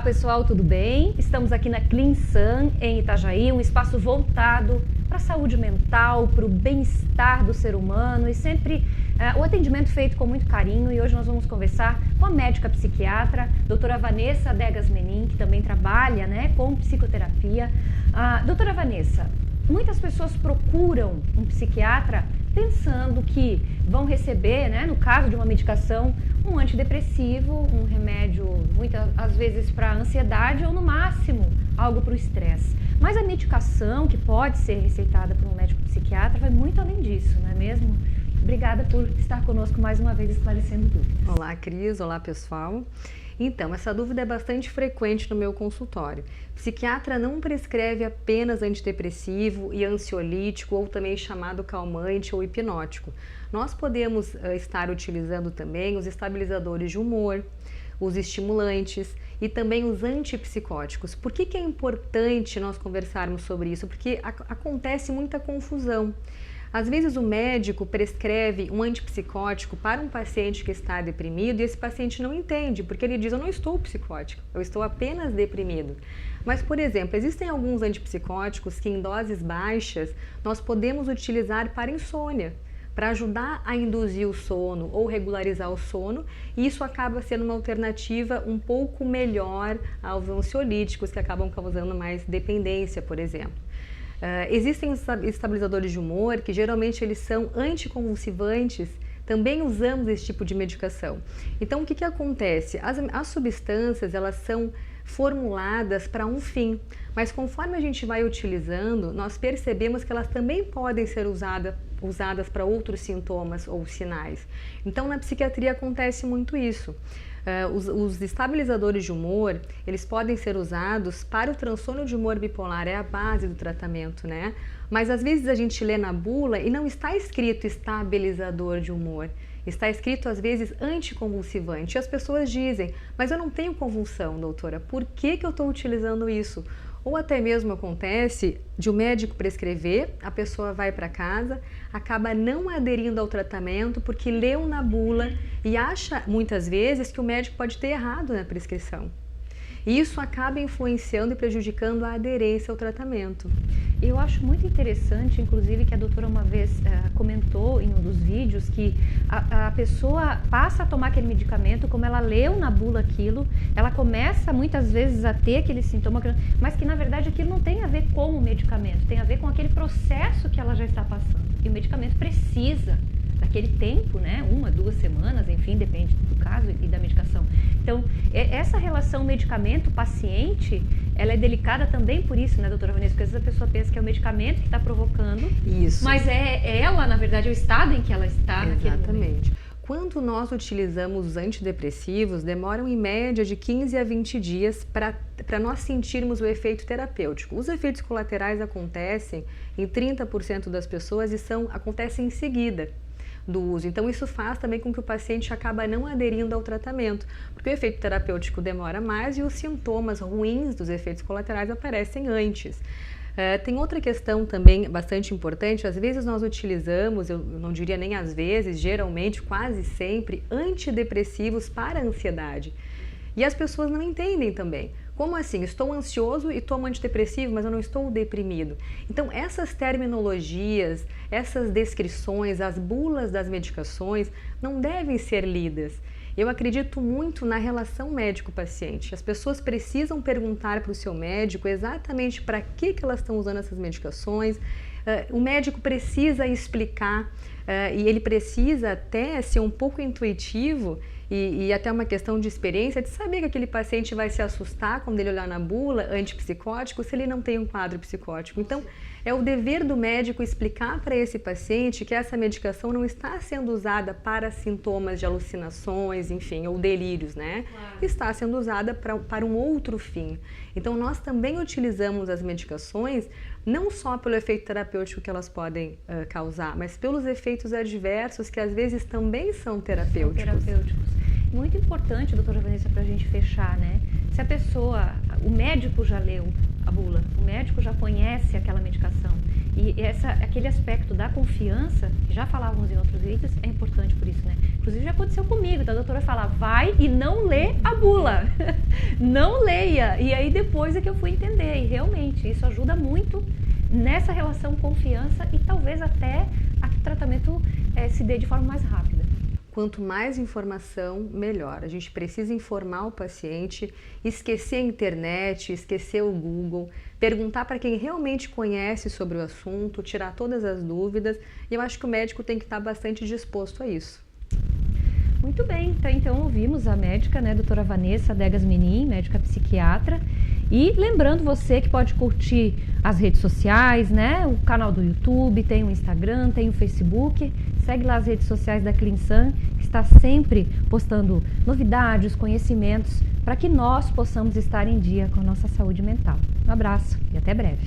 pessoal, tudo bem? Estamos aqui na CleanSun, em Itajaí, um espaço voltado para a saúde mental, para o bem-estar do ser humano e sempre o atendimento feito com muito carinho. E hoje nós vamos conversar com a médica psiquiatra, doutora Vanessa Degas Menin, que também trabalha, com psicoterapia. Doutora Vanessa, muitas pessoas procuram um psiquiatra pensando que vão receber, no caso de uma medicação, um antidepressivo, um remédio, muitas às vezes para ansiedade ou no máximo algo para o estresse. Mas a medicação que pode ser receitada por um médico psiquiatra vai muito além disso, não é mesmo? Obrigada por estar conosco mais uma vez esclarecendo dúvidas. Olá, Cris. Olá, pessoal. Então, essa dúvida é bastante frequente no meu consultório. Psiquiatra não prescreve apenas antidepressivo e ansiolítico, ou também chamado calmante ou hipnótico. Nós podemos estar utilizando também os estabilizadores de humor, os estimulantes e também os antipsicóticos. Por que é importante nós conversarmos sobre isso? Porque acontece muita confusão. Às vezes o médico prescreve um antipsicótico para um paciente que está deprimido e esse paciente não entende, porque ele diz: eu não estou psicótico, eu estou apenas deprimido. Mas, por exemplo, existem alguns antipsicóticos que em doses baixas nós podemos utilizar para insônia, para ajudar a induzir o sono ou regularizar o sono, e isso acaba sendo uma alternativa um pouco melhor aos ansiolíticos, que acabam causando mais dependência, por exemplo. Existem os estabilizadores de humor, que geralmente eles são anticonvulsivantes, também usamos esse tipo de medicação. Então, o que acontece? As substâncias, elas são formuladas para um fim, mas conforme a gente vai utilizando, nós percebemos que elas também podem ser usadas para outros sintomas ou sinais. Então, na psiquiatria acontece muito isso. Os estabilizadores de humor, eles podem ser usados para o transtorno de humor bipolar, é a base do tratamento, Mas às vezes a gente lê na bula e não está escrito estabilizador de humor, está escrito às vezes anticonvulsivante. E as pessoas dizem: mas eu não tenho convulsão, doutora, por que eu estou utilizando isso? Ou até mesmo acontece de o médico prescrever, a pessoa vai para casa, acaba não aderindo ao tratamento porque leu na bula e acha muitas vezes que o médico pode ter errado na prescrição. E isso acaba influenciando e prejudicando a aderência ao tratamento. Eu acho muito interessante, inclusive, que a doutora uma vez comentou em um dos vídeos que a pessoa passa a tomar aquele medicamento, como ela leu na bula aquilo, ela começa muitas vezes a ter aquele sintoma, mas que na verdade aquilo não tem a ver com o medicamento, tem a ver com aquele processo que ela já está passando. E o medicamento precisa daquele tempo, 1, 2 semanas, enfim, depende do caso e da medicação. Então, essa relação medicamento-paciente, ela é delicada também por isso, doutora Vanessa? Porque às vezes a pessoa pensa que é o medicamento que está provocando, isso. Mas é ela, na verdade, é o estado em que ela está. Exatamente. Quando nós utilizamos os antidepressivos, demoram em média de 15 a 20 dias para nós sentirmos o efeito terapêutico. Os efeitos colaterais acontecem em 30% das pessoas e acontecem em seguida do uso. Então isso faz também com que o paciente acaba não aderindo ao tratamento, porque o efeito terapêutico demora mais e os sintomas ruins dos efeitos colaterais aparecem antes. Tem outra questão também bastante importante. Às vezes nós utilizamos, eu não diria nem às vezes, geralmente, quase sempre, antidepressivos para a ansiedade. E as pessoas não entendem também. Como assim? Estou ansioso e tomo antidepressivo, mas eu não estou deprimido. Então, essas terminologias, essas descrições, as bulas das medicações não devem ser lidas. Eu acredito muito na relação médico-paciente. As pessoas precisam perguntar para o seu médico exatamente para que elas estão usando essas medicações. O médico precisa explicar e ele precisa até ser um pouco intuitivo e até uma questão de experiência, de saber que aquele paciente vai se assustar quando ele olhar na bula antipsicótico se ele não tem um quadro psicótico. Então, é o dever do médico explicar para esse paciente que essa medicação não está sendo usada para sintomas de alucinações, enfim, ou delírios, Claro. Está sendo usada para um outro fim. Então, nós também utilizamos as medicações não só pelo efeito terapêutico que elas podem causar, mas pelos efeitos adversos que às vezes também são terapêuticos. Muito importante, doutora Vanessa, para a gente fechar, Se a pessoa, o médico já leu a bula, o médico já conhece aquela medicação E aquele aspecto da confiança, que já falávamos em outros vídeos, é importante por isso, né? Inclusive já aconteceu comigo, então a doutora fala, vai e não lê a bula, não leia. E aí depois é que eu fui entender, e realmente isso ajuda muito nessa relação confiança e talvez até a que o tratamento se dê de forma mais rápida. Quanto mais informação, melhor. A gente precisa informar o paciente, esquecer a internet, esquecer o Google, perguntar para quem realmente conhece sobre o assunto, tirar todas as dúvidas, e eu acho que o médico tem que estar bastante disposto a isso. Muito bem, então ouvimos a médica, né, doutora Vanessa Degas Menin, médica psiquiatra, e lembrando você que pode curtir as redes sociais, né, o canal do YouTube, tem o Instagram, tem o Facebook, segue lá as redes sociais da Clinsan, que está sempre postando novidades, conhecimentos, para que nós possamos estar em dia com a nossa saúde mental. Um abraço e até breve.